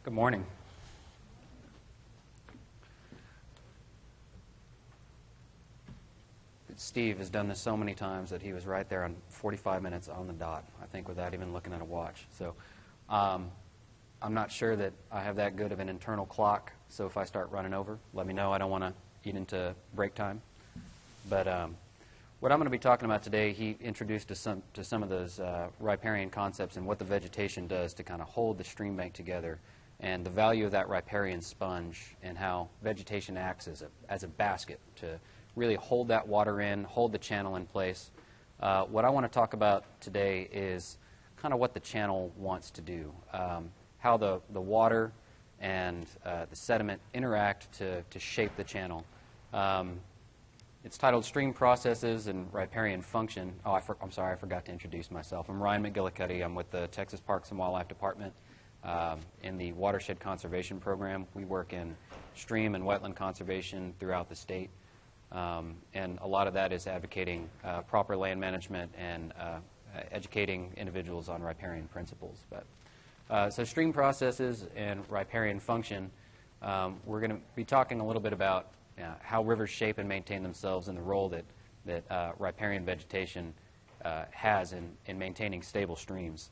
Good morning. Steve has done this so many times that he was right there on 45 minutes on the dot, I think, without even looking at a watch. So I'm not sure that I have that good of an internal clock, so if I start running over, let me know. I don't want to eat into break time. But what I'm going to be talking about today, he introduced to some of those riparian concepts and what the vegetation does to kind of hold the stream bank together, and the value of that riparian sponge and how vegetation acts as a basket to really hold that water in, hold the channel in place. What I want to talk about today is kind of what the channel wants to do, how the water and the sediment interact to shape the channel. It's titled Stream Processes and Riparian Function. Oh, I'm sorry, I forgot to introduce myself. I'm Ryan McGillicuddy. I'm with the Texas Parks and Wildlife Department in the Watershed Conservation Program. We work in stream and wetland conservation throughout the state. And a lot of that is advocating proper land management and educating individuals on riparian principles. So stream processes and riparian function, we're going to be talking a little bit about how rivers shape and maintain themselves and the role that riparian vegetation has in maintaining stable streams.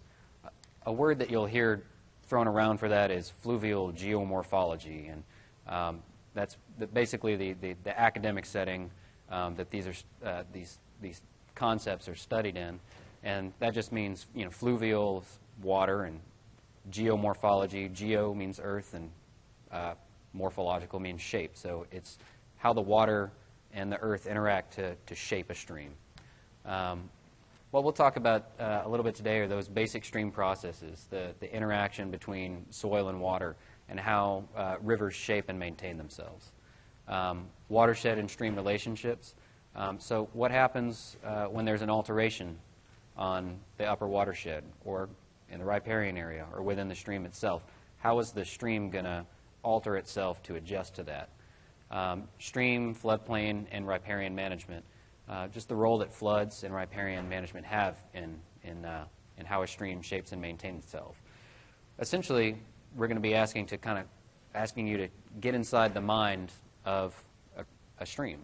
A word that you'll hear thrown around for that is Fluvial Geomorphology, and that's basically the academic setting that these concepts are studied in, and that just means fluvial water, and geomorphology. Geo means earth, and morphological means shape. So it's how the water and the earth interact to shape a stream. What we'll talk about a little bit today are those basic stream processes, the interaction between soil and water, and how rivers shape and maintain themselves. Watershed and stream relationships. So what happens when there's an alteration on the upper watershed or in the riparian area or within the stream itself? How is the stream going to alter itself to adjust to that? Stream, floodplain, and riparian management. Just the role that floods and riparian management have in how a stream shapes and maintains itself. Essentially, we're going to be asking you to get inside the mind of a stream.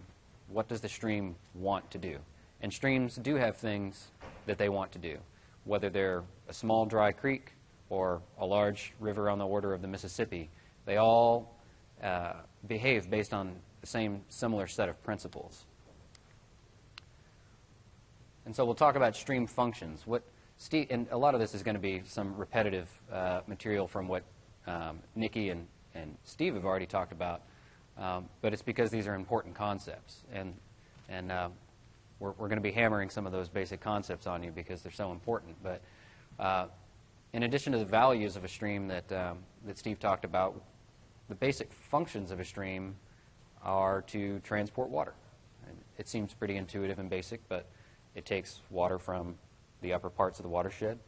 What does the stream want to do? And streams do have things that they want to do, whether they're a small dry creek or a large river on the order of the Mississippi. They all behave based on the same similar set of principles. And so we'll talk about stream functions. And a lot of this is going to be some repetitive material from what Nikki and Steve have already talked about, but it's because these are important concepts, and we're going to be hammering some of those basic concepts on you because they're so important. But in addition to the values of a stream that Steve talked about, the basic functions of a stream are to transport water. And it seems pretty intuitive and basic, but it takes water from the upper parts of the watershed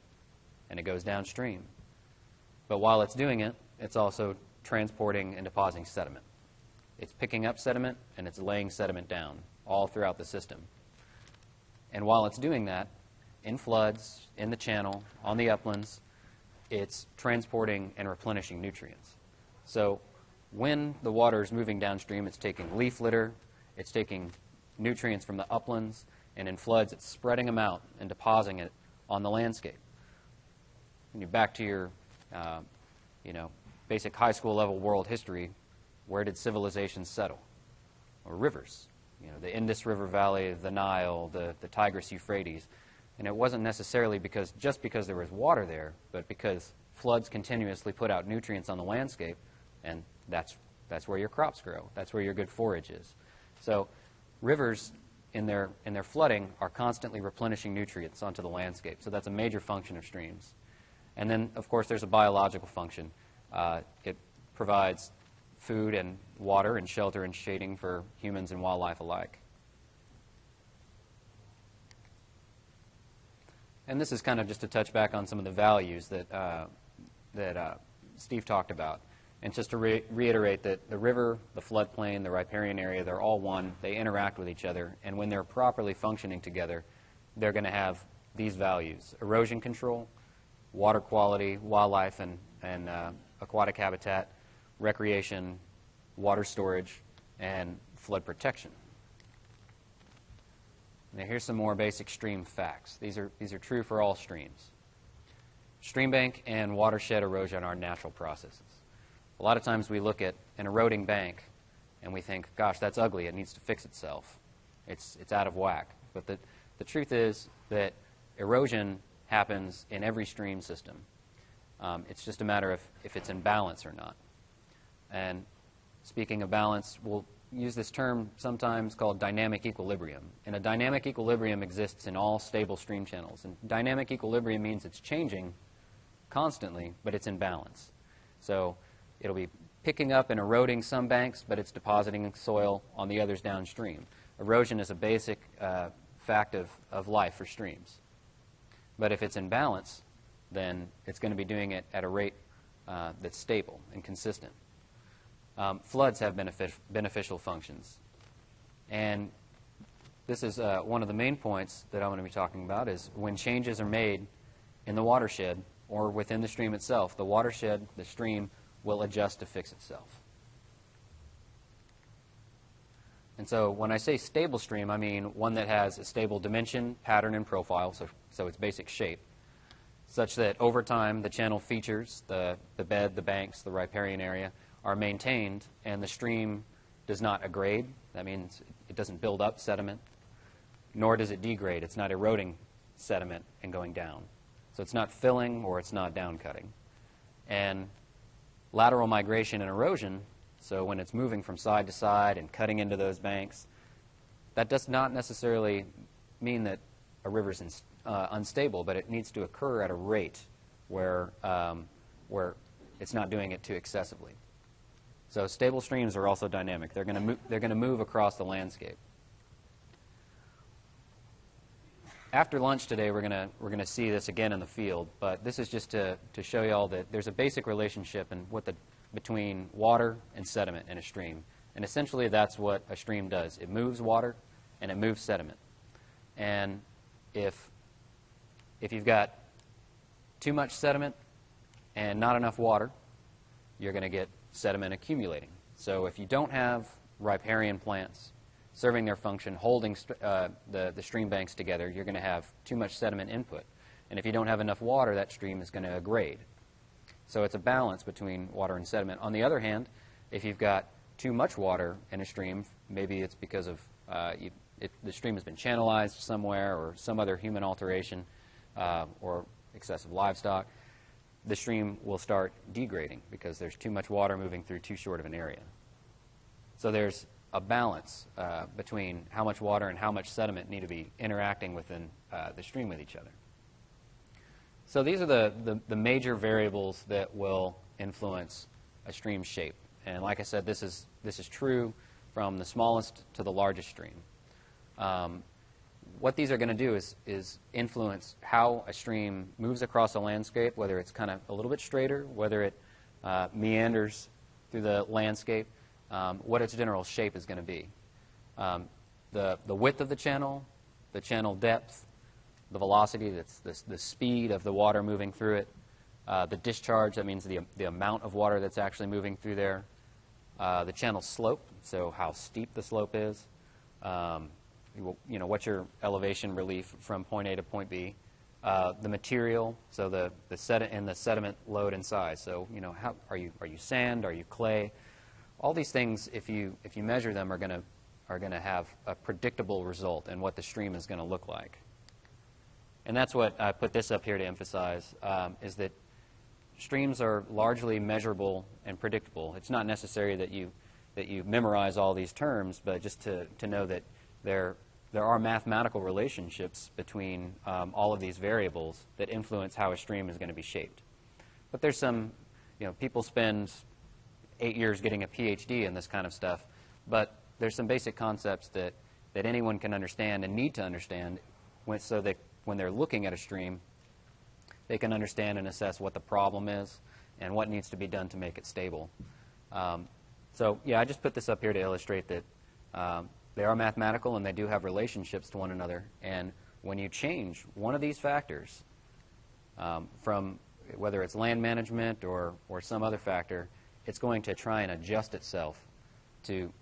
and it goes downstream. But while it's doing it, it's also transporting and depositing sediment. It's picking up sediment and it's laying sediment down all throughout the system. And while it's doing that, in floods, in the channel, on the uplands, it's transporting and replenishing nutrients. So when the water is moving downstream, it's taking leaf litter, it's taking nutrients from the uplands, and in floods, it's spreading them out and depositing it on the landscape. When you're back to your basic high school level world history, where did civilizations settle? Or rivers. The Indus River Valley, the Nile, the Tigris Euphrates. And it wasn't necessarily just because there was water there, but because floods continuously put out nutrients on the landscape, and that's where your crops grow. That's where your good forage is. So rivers in their flooding are constantly replenishing nutrients onto the landscape. So that's a major function of streams. And then, of course, there's a biological function. It provides food and water and shelter and shading for humans and wildlife alike. And this is kind of just to touch back on some of the values that Steve talked about. And just to reiterate that the river, the floodplain, the riparian area, they're all one. They interact with each other. And when they're properly functioning together, they're going to have these values: erosion control, water quality, wildlife and aquatic habitat, recreation, water storage, and flood protection. Now here's some more basic stream facts. These are true for all streams. Stream bank and watershed erosion are natural processes. A lot of times we look at an eroding bank and we think, gosh, that's ugly, it needs to fix itself. It's out of whack. But the truth is that erosion happens in every stream system. It's just a matter of if it's in balance or not. And speaking of balance, we'll use this term sometimes called dynamic equilibrium. And a dynamic equilibrium exists in all stable stream channels. And dynamic equilibrium means it's changing constantly, but it's in balance. So it'll be picking up and eroding some banks, but it's depositing soil on the others downstream. Erosion is a basic fact of life for streams. But if it's in balance, then it's going to be doing it at a rate that's stable and consistent. Floods have beneficial functions. And this is one of the main points that I'm going to be talking about is when changes are made in the watershed or within the stream itself, the watershed, the stream, will adjust to fix itself. And so when I say stable stream, I mean one that has a stable dimension, pattern, and profile, so its basic shape, such that over time the channel features, the bed, the banks, the riparian area, are maintained and the stream does not aggrade. That means it doesn't build up sediment, nor does it degrade. It's not eroding sediment and going down. So it's not filling or it's not down cutting. And lateral migration and erosion, so when it's moving from side to side and cutting into those banks, that does not necessarily mean that a river is unstable, but it needs to occur at a rate where it's not doing it too excessively. So stable streams are also dynamic. They're going to move across the landscape. After lunch today, we're going to see this again in the field, but this is just to show you all that there's a basic relationship between water and sediment in a stream. And essentially that's what a stream does. It moves water and it moves sediment. And if you've got too much sediment and not enough water, you're going to get sediment accumulating. So if you don't have riparian plants serving their function, holding the stream banks together, you're going to have too much sediment input. And if you don't have enough water, that stream is going to aggrade. So it's a balance between water and sediment. On the other hand, if you've got too much water in a stream, maybe it's because of the stream has been channelized somewhere or some other human alteration or excessive livestock, the stream will start degrading because there's too much water moving through too short of an area. So there's a balance between how much water and how much sediment need to be interacting within the stream with each other. So these are the major variables that will influence a stream's shape. And like I said, this is true from the smallest to the largest stream. What these are going to do is influence how a stream moves across a landscape, whether it's kind of a little bit straighter, whether it meanders through the landscape, what its general shape is going to be. The width of the channel depth, the velocity, that's the speed of the water moving through it, the discharge, that means the amount of water that's actually moving through there, the channel slope, so how steep the slope is, what's your elevation relief from point A to point B, the material, so the sediment load and size. So how are you sand, are you clay? All these things, if you measure them, are going to have a predictable result in what the stream is going to look like. And that's what I put this up here to emphasize, is that streams are largely measurable and predictable. It's not necessary that you memorize all these terms, but just to know that there are mathematical relationships between all of these variables that influence how a stream is going to be shaped. But there's some, people spend 8 years getting a PhD in this kind of stuff, but there's some basic concepts that anyone can understand and need to understand so that when they're looking at a stream, they can understand and assess what the problem is and what needs to be done to make it stable. So yeah, I just put this up here to illustrate that they are mathematical and they do have relationships to one another. And when you change one of these factors from whether it's land management or some other factor, it's going to try and adjust itself to,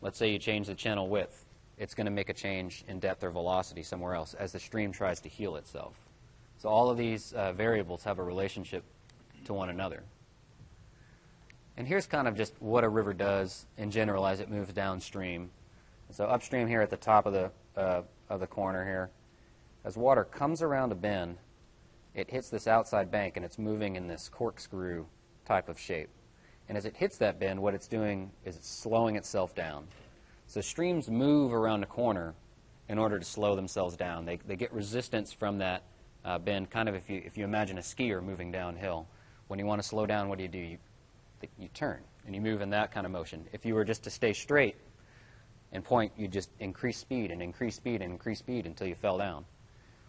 let's say you change the channel width, it's going to make a change in depth or velocity somewhere else as the stream tries to heal itself. So all of these variables have a relationship to one another. And here's kind of just what a river does in general as it moves downstream. So upstream here at the top of the corner here, as water comes around a bend, it hits this outside bank and it's moving in this corkscrew type of shape. And as it hits that bend, what it's doing is it's slowing itself down. So streams move around a corner in order to slow themselves down. They get resistance from that bend, kind of if you imagine a skier moving downhill. When you want to slow down, what do? You turn, and you move in that kind of motion. If you were just to stay straight and point, you just increase speed and increase speed and increase speed until you fell down.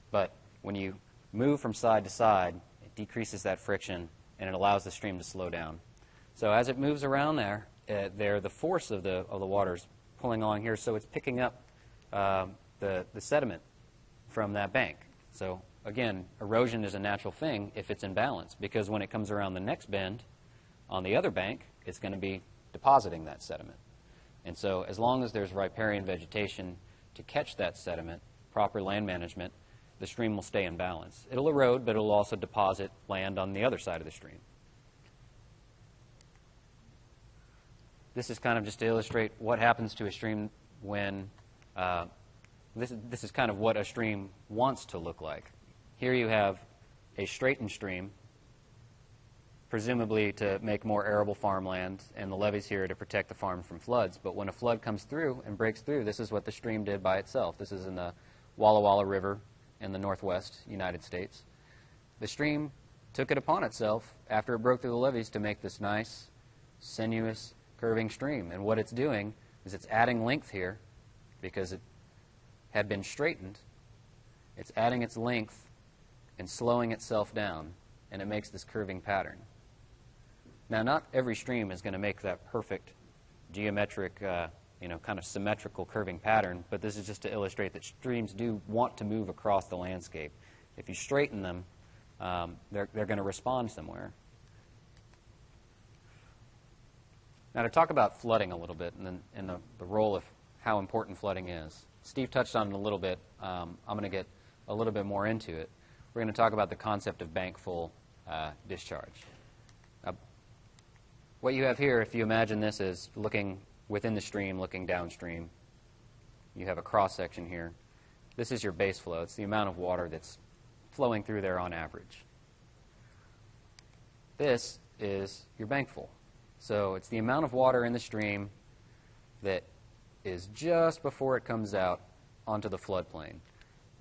But when you move from side to side, it decreases that friction, and it allows the stream to slow down. So as it moves around there, the force of the water is pulling along here, so it's picking up the sediment from that bank. So again, erosion is a natural thing if it's in balance, because when it comes around the next bend on the other bank, it's going to be depositing that sediment. And so as long as there's riparian vegetation to catch that sediment, proper land management, the stream will stay in balance. It'll erode, but it'll also deposit land on the other side of the stream. This is kind of just to illustrate what happens to a stream when, this is kind of what a stream wants to look like. Here you have a straightened stream, presumably to make more arable farmland, and the levees here to protect the farm from floods. But when a flood comes through and breaks through, this is what the stream did by itself. This is in the Walla Walla River in the northwest United States. The stream took it upon itself after it broke through the levees to make this nice, sinuous, curving stream. And what it's doing is it's adding length here because it had been straightened. It's adding its length and slowing itself down, and it makes this curving pattern. Now, not every stream is going to make that perfect geometric, kind of symmetrical curving pattern, but this is just to illustrate that streams do want to move across the landscape. If you straighten them, they're going to respond somewhere. Now, to talk about flooding a little bit and the role of how important flooding is. Steve touched on it a little bit. I'm going to get a little bit more into it. We're going to talk about the concept of bank full discharge. What you have here, if you imagine this as looking within the stream, looking downstream, you have a cross-section here. This is your base flow. It's the amount of water that's flowing through there on average. This is your bank full. So it's the amount of water in the stream that is just before it comes out onto the floodplain.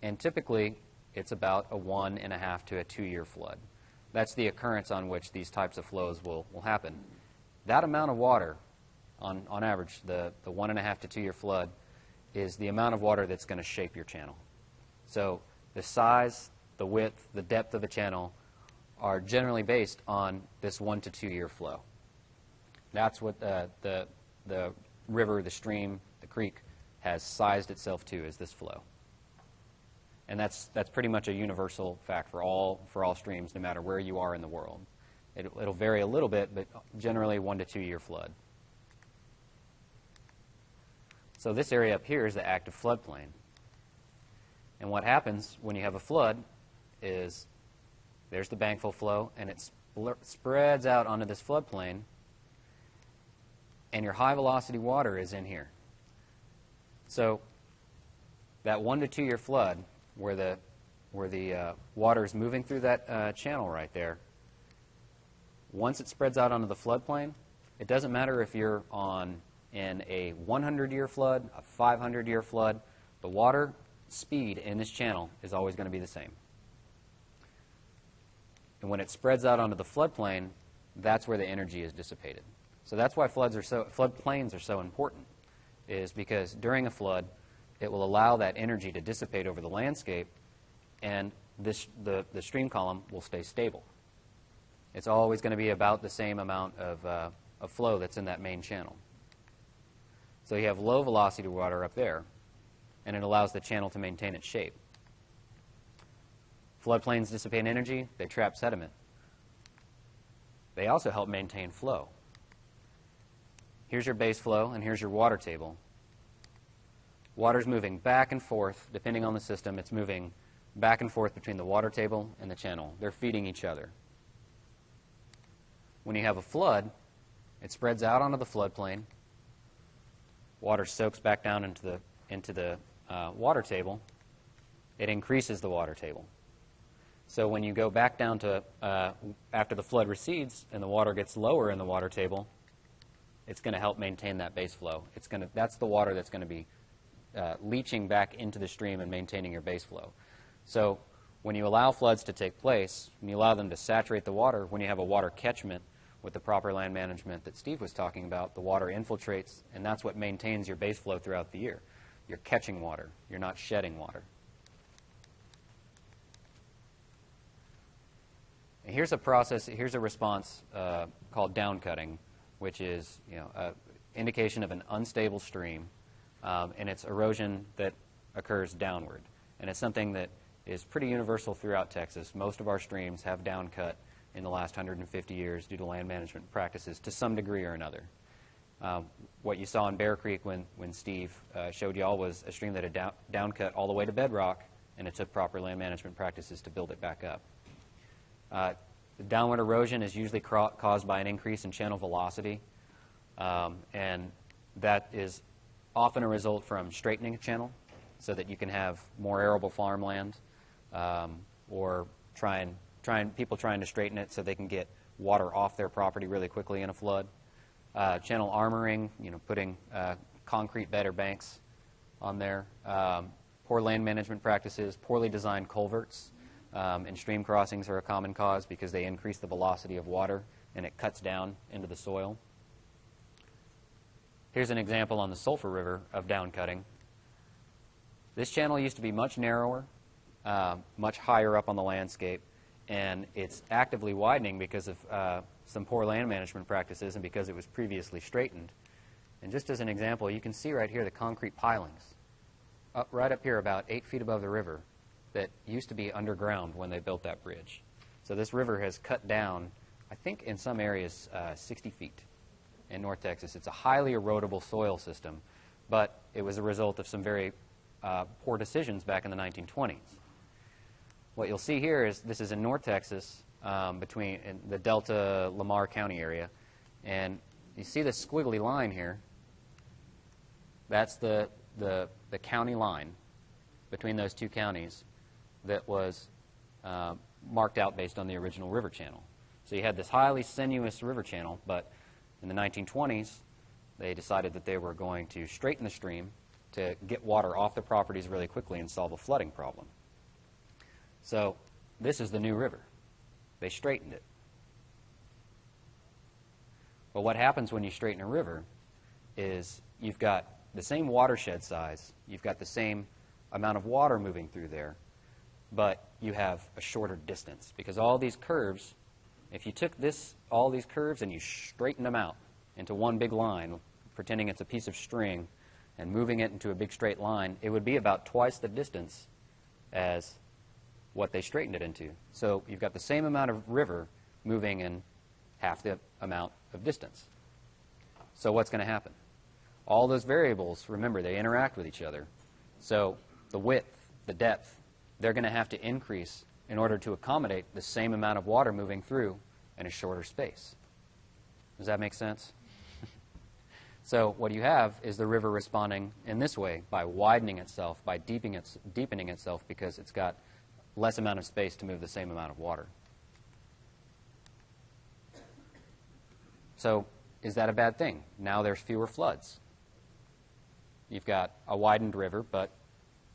And typically, it's about a 1.5 to a 2-year flood. That's the occurrence on which these types of flows will happen. That amount of water, on average, the 1.5 to 2-year flood, is the amount of water that's going to shape your channel. So the size, the width, the depth of the channel are generally based on this 1 to 2-year flow. That's what the river, the stream, the creek has sized itself to, is this flow. And that's pretty much a universal fact for all streams, no matter where you are in the world. It'll vary a little bit, but generally 1 to 2-year flood. So this area up here is the active floodplain. And what happens when you have a flood is there's the bankful flow, and it spreads out onto this floodplain, and your high-velocity water is in here. So that 1 to 2-year flood, where the water is moving through that channel right there, once it spreads out onto the floodplain, it doesn't matter if you're in a 100-year flood, a 500-year flood, the water speed in this channel is always going to be the same. And when it spreads out onto the floodplain, that's where the energy is dissipated. So that's why floodplains are so important, is because during a flood, it will allow that energy to dissipate over the landscape, and the stream column will stay stable. It's always going to be about the same amount of flow that's in that main channel. So you have low velocity water up there, and it allows the channel to maintain its shape. Floodplains dissipate energy, they trap sediment. They also help maintain flow. Here's your base flow, and here's your water table. Water's moving back and forth, depending on the system. It's moving back and forth between the water table and the channel. They're feeding each other. When you have a flood, it spreads out onto the floodplain. Water soaks back down into the water table. It increases the water table. So when you go back down to, after the flood recedes and the water gets lower in the water table, it's going to help maintain that base flow. That's the water that's going to be leaching back into the stream and maintaining your base flow. So when you allow floods to take place, when you allow them to saturate the water, when you have a water catchment with the proper land management that Steve was talking about, the water infiltrates, and that's what maintains your base flow throughout the year. You're catching water. You're not shedding water. And here's a process, here's a response called downcutting, which is an indication of an unstable stream, and it's erosion that occurs downward. And it's something that is pretty universal throughout Texas. Most of our streams have downcut in the last 150 years due to land management practices to some degree or another. What you saw in Bear Creek when Steve showed y'all was a stream that had downcut all the way to bedrock, and it took proper land management practices to build it back up. The downward erosion is usually caused by an increase in channel velocity, and that is often a result from straightening a channel so that you can have more arable farmland, or people trying to straighten it so they can get water off their property really quickly in a flood. Channel armoring, putting concrete bed or banks on there. Poor land management practices, poorly designed culverts and stream crossings are a common cause because they increase the velocity of water and it cuts down into the soil. Here's an example on the Sulphur River of downcutting. This channel used to be much narrower, much higher up on the landscape, and it's actively widening because of some poor land management practices and because it was previously straightened. And just as an example, you can see right here the concrete pilings, right up here about 8 feet above the river, that used to be underground when they built that bridge. So this river has cut down, I think in some areas, 60 feet in North Texas. It's a highly erodible soil system, but it was a result of some very poor decisions back in the 1920s. What you'll see here is this is in North Texas, between in the Delta Lamar County area, and you see this squiggly line here. That's the county line between those two counties that was marked out based on the original river channel. So you had this highly sinuous river channel, but in the 1920s, they decided that they were going to straighten the stream to get water off the properties really quickly and solve a flooding problem. So this is the new river. They straightened it. Well, what happens when you straighten a river is you've got the same watershed size, you've got the same amount of water moving through there, but you have a shorter distance. Because all these curves, if you took all these curves and you straightened them out into one big line, pretending it's a piece of string, and moving it into a big straight line, it would be about twice the distance as what they straightened it into. So you've got the same amount of river moving in half the amount of distance. So what's going to happen? All those variables, remember, they interact with each other. So the width, the depth, they're going to have to increase in order to accommodate the same amount of water moving through in a shorter space. Does that make sense? So what you have is the river responding in this way by widening itself, by deepening itself because it's got less amount of space to move the same amount of water. So is that a bad thing? Now there's fewer floods. You've got a widened river, but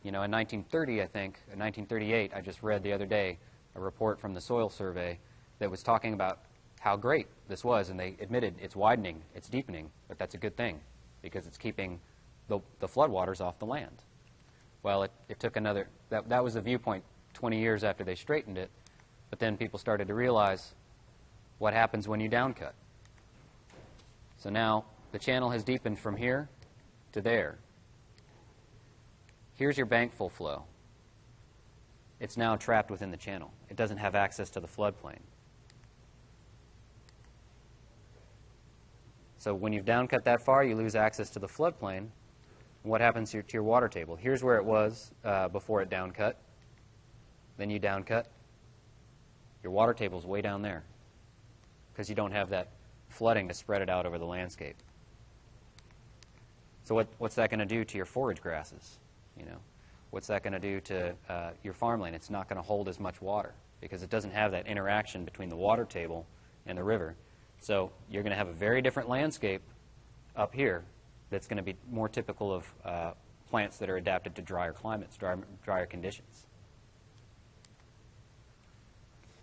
in 1930, I think, in 1938, I just read the other day a report from the Soil Survey that was talking about how great this was, and they admitted it's widening, it's deepening, but that's a good thing because it's keeping the floodwaters off the land. Well, it took another, that was the viewpoint 20 years after they straightened it, but then people started to realize what happens when you downcut. So now the channel has deepened from here to there. Here's your bank full flow. it's now trapped within the channel. It doesn't have access to the floodplain. So when you've downcut that far, you lose access to the floodplain. What happens to your water table? Here's where it was before it downcut. Then you downcut. Your water table's way down there because you don't have that flooding to spread it out over the landscape. So what's that going to do to your forage grasses? You know, what's that going to do to your farmland? It's not going to hold as much water because it doesn't have that interaction between the water table and the river. So you're going to have a very different landscape up here that's going to be more typical of plants that are adapted to drier climates, drier conditions.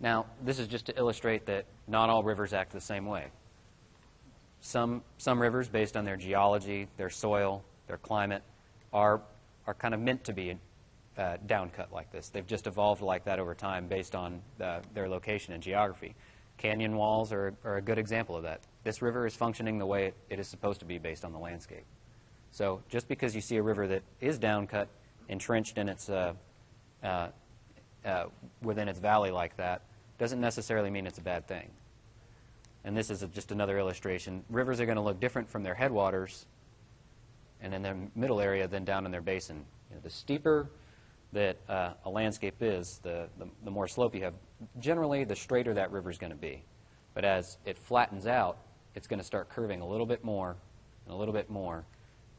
Now, this is just to illustrate that not all rivers act the same way. Some rivers, based on their geology, their soil, their climate, are kind of meant to be downcut like this. They've just evolved like that over time based on their location and geography. Canyon walls are a good example of that. This river is functioning the way it is supposed to be based on the landscape. So just because you see a river that is downcut, entrenched in its within its valley like that, doesn't necessarily mean it's a bad thing. And this is just another illustration. Rivers are going to look different from their headwaters and in their middle area than down in their basin. You know, the steeper that a landscape is, the more slope you have. Generally, the straighter that river is going to be. But as it flattens out, it's going to start curving a little bit more and a little bit more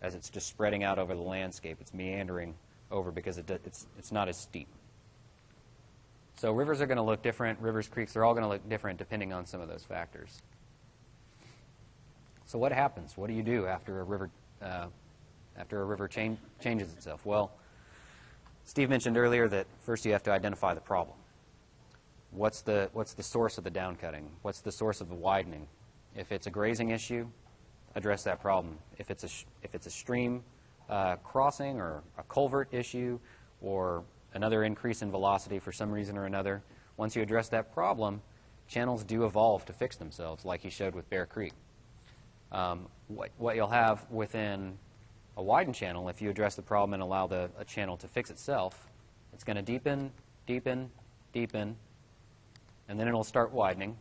as it's just spreading out over the landscape. It's meandering over because it's not as steep. So rivers are going to look different. Rivers, creeks, they're all going to look different depending on some of those factors. So what happens? What do you do after a river changes itself? Well, Steve mentioned earlier that first you have to identify the problem. What's the source of the downcutting? What's the source of the widening? If it's a grazing issue, address that problem. If it's a stream crossing or a culvert issue or another increase in velocity for some reason or another, once you address that problem, channels do evolve to fix themselves, like he showed with Bear Creek. What you'll have within a widened channel, if you address the problem and allow a channel to fix itself, it's going to deepen, deepen, deepen, and then it'll start widening.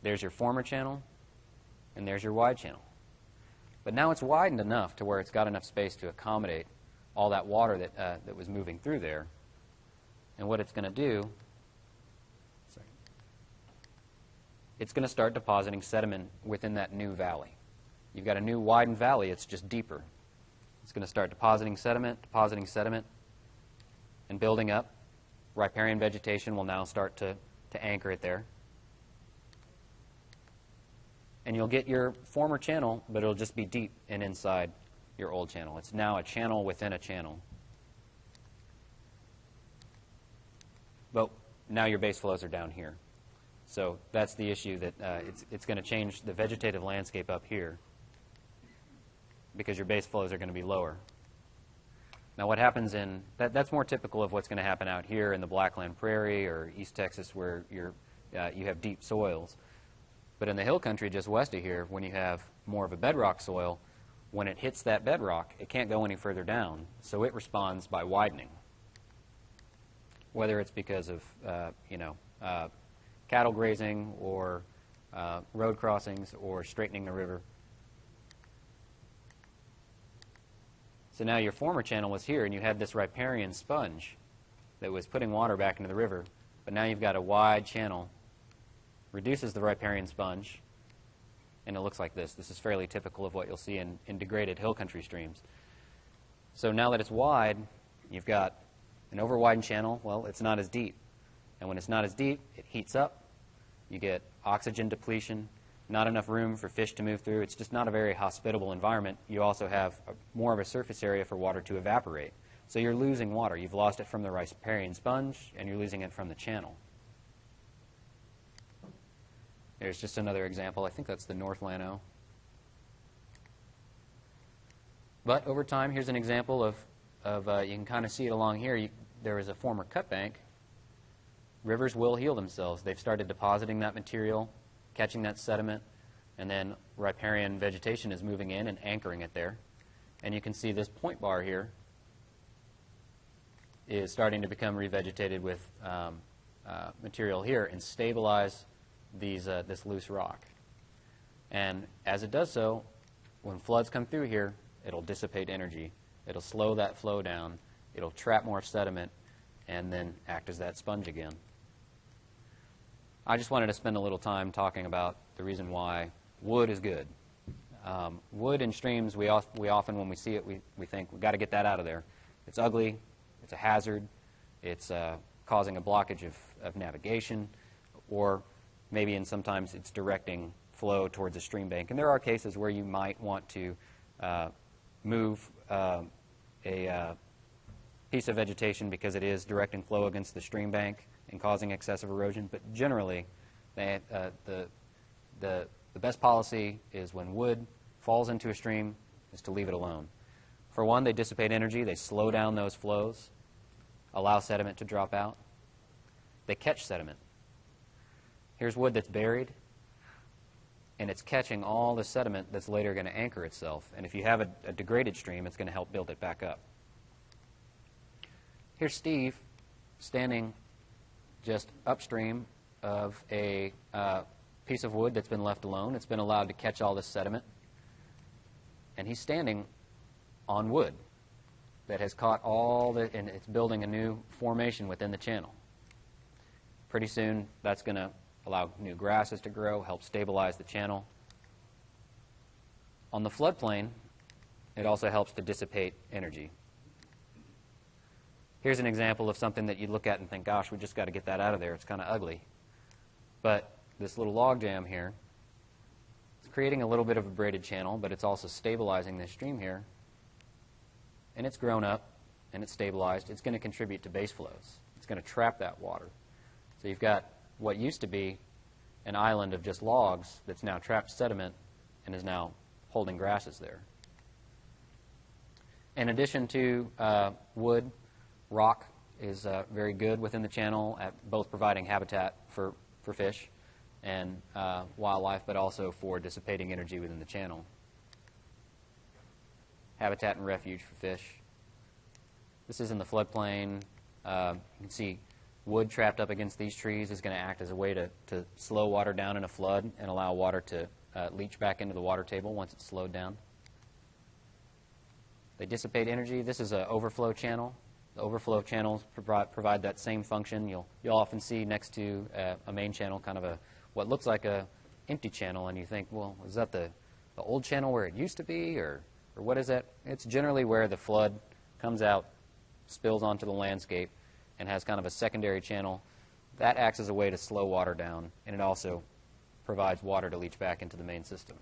There's your former channel, and there's your wide channel. But now it's widened enough to where it's got enough space to accommodate all that water that was moving through there. And what it's going to do, it's going to start depositing sediment within that new valley. You've got a new widened valley, it's just deeper. It's going to start depositing sediment, and building up. Riparian vegetation will now start to anchor it there. And you'll get your former channel, but it'll just be deep and inside your old channel. It's now a channel within a channel. But now your base flows are down here. So that's the issue, that it's going to change the vegetative landscape up here because your base flows are going to be lower. Now what happens that's more typical of what's going to happen out here in the Blackland Prairie or East Texas where you have deep soils. But in the hill country just west of here, when you have more of a bedrock soil, when it hits that bedrock, it can't go any further down, so it responds by widening. Whether it's because of cattle grazing or road crossings or straightening the river. So now your former channel was here, and you had this riparian sponge that was putting water back into the river, but now you've got a wide channel, reduces the riparian sponge, and it looks like this. This is fairly typical of what you'll see in degraded hill country streams. So now that it's wide, you've got an over-widened channel. Well, it's not as deep. And when it's not as deep, it heats up. You get oxygen depletion, not enough room for fish to move through. It's just not a very hospitable environment. You also have more of a surface area for water to evaporate. So you're losing water. You've lost it from the riparian sponge, and you're losing it from the channel. There's just another example. I think that's the North Llano. But over time, here's an example of you can kind of see it along here. There was a former cut bank. Rivers will heal themselves. They've started depositing that material, catching that sediment, and then riparian vegetation is moving in and anchoring it there. And you can see this point bar here is starting to become revegetated with material here and stabilize this loose rock. And as it does so, when floods come through here, it'll dissipate energy. It'll slow that flow down. It'll trap more sediment and then act as that sponge again. I just wanted to spend a little time talking about the reason why wood is good. Wood in streams, we often, when we see it, we think, we've got to get that out of there. It's ugly. It's a hazard. It's causing a blockage of navigation, or maybe sometimes it's directing flow towards a stream bank. And there are cases where you might want to move a piece of vegetation because it is directing flow against the stream bank and causing excessive erosion. But generally, the best policy is when wood falls into a stream is to leave it alone. For one, they dissipate energy. They slow down those flows, allow sediment to drop out. They catch sediment. Here's wood that's buried, and it's catching all the sediment that's later going to anchor itself. And if you have a degraded stream, it's going to help build it back up. Here's Steve standing just upstream of a piece of wood that's been left alone. It's been allowed to catch all this sediment. And he's standing on wood that has caught and it's building a new formation within the channel. Pretty soon, that's going to allow new grasses to grow, help stabilize the channel. On the floodplain, it also helps to dissipate energy. Here's an example of something that you look at and think, gosh, we just got to get that out of there. It's kind of ugly. But this little log jam here, it's creating a little bit of a braided channel, but it's also stabilizing this stream here. And it's grown up, and it's stabilized. It's going to contribute to base flows. It's going to trap that water. So you've got what used to be an island of just logs that's now trapped sediment and is now holding grasses there. In addition to wood, rock is very good within the channel at both providing habitat for fish and wildlife, but also for dissipating energy within the channel. Habitat and refuge for fish. This is in the floodplain. You can see wood trapped up against these trees is going to act as a way to slow water down in a flood and allow water to leach back into the water table once it's slowed down. They dissipate energy. This is an overflow channel. The overflow channels provide that same function. You'll often see next to a main channel kind of what looks like a empty channel, and you think, well, is that the old channel where it used to be, or what is that? It's generally where the flood comes out, spills onto the landscape, and has kind of a secondary channel. That acts as a way to slow water down, and it also provides water to leach back into the main system.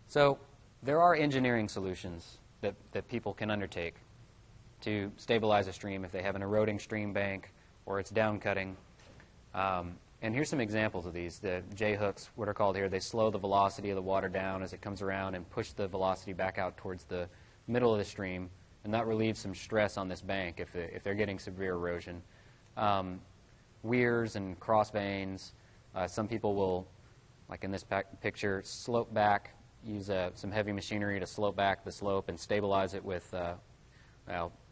So there are engineering solutions that people can undertake to stabilize a stream if they have an eroding stream bank or it's downcutting. And here's some examples of these. The J-hooks, what are called here, they slow the velocity of the water down as it comes around and push the velocity back out towards the middle of the stream, and that relieves some stress on this bank if they're getting severe erosion. Weirs and cross veins, some people will, like in this picture, slope back, use some heavy machinery to slope back the slope and stabilize it with,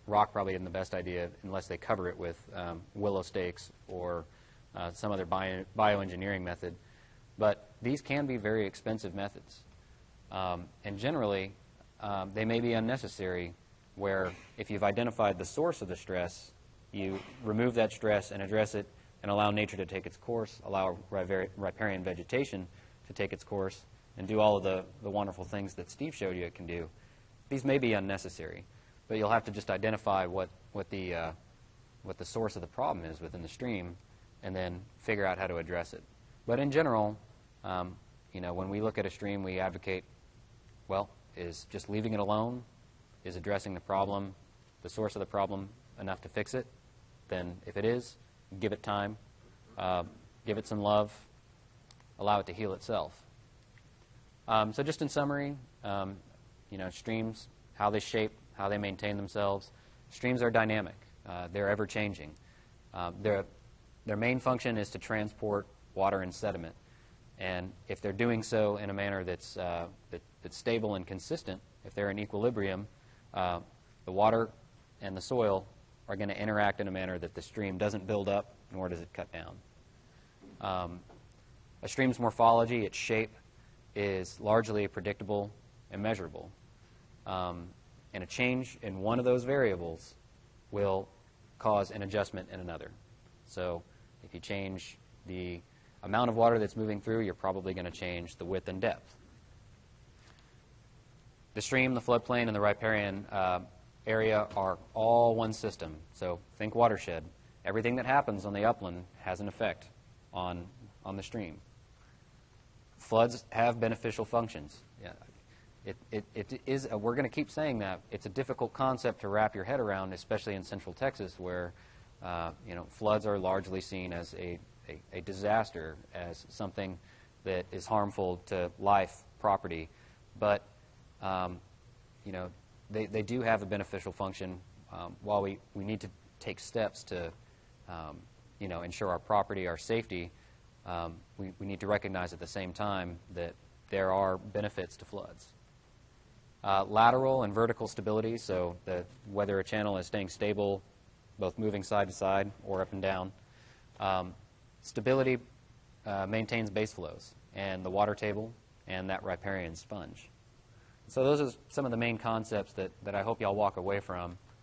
rock probably isn't the best idea unless they cover it with willow stakes or some other bioengineering method. But these can be very expensive methods. And generally, they may be unnecessary, where if you've identified the source of the stress, you remove that stress and address it and allow nature to take its course, allow riparian vegetation to take its course, and do all of the wonderful things that Steve showed you it can do. These may be unnecessary, but you'll have to just identify what the source of the problem is within the stream, and then figure out how to address it. But in general, when we look at a stream, we advocate, well, is just leaving it alone, is addressing the problem, the source of the problem, enough to fix it? Then if it is, give it time, give it some love, allow it to heal itself. So just in summary, streams, how they shape, how they maintain themselves. Streams are dynamic. They're ever-changing. Their main function is to transport water and sediment. And if they're doing so in a manner that's stable and consistent, if they're in equilibrium, the water and the soil are going to interact in a manner that the stream doesn't build up, nor does it cut down. A stream's morphology, its shape, is largely predictable and measurable. And a change in one of those variables will cause an adjustment in another. So if you change the amount of water that's moving through, you're probably going to change the width and depth. The stream, the floodplain, and the riparian area are all one system. So think watershed. Everything that happens on the upland has an effect on the stream. Floods have beneficial functions. Yeah. It is. We're going to keep saying that. It's a difficult concept to wrap your head around, especially in Central Texas, where floods are largely seen as a disaster, as something that is harmful to life, property. But they do have a beneficial function. While we need to take steps to ensure our property, our safety, we need to recognize at the same time that there are benefits to floods. Lateral and vertical stability, so whether a channel is staying stable, both moving side to side or up and down. Stability maintains base flows and the water table and that riparian sponge. So those are some of the main concepts that I hope y'all walk away from.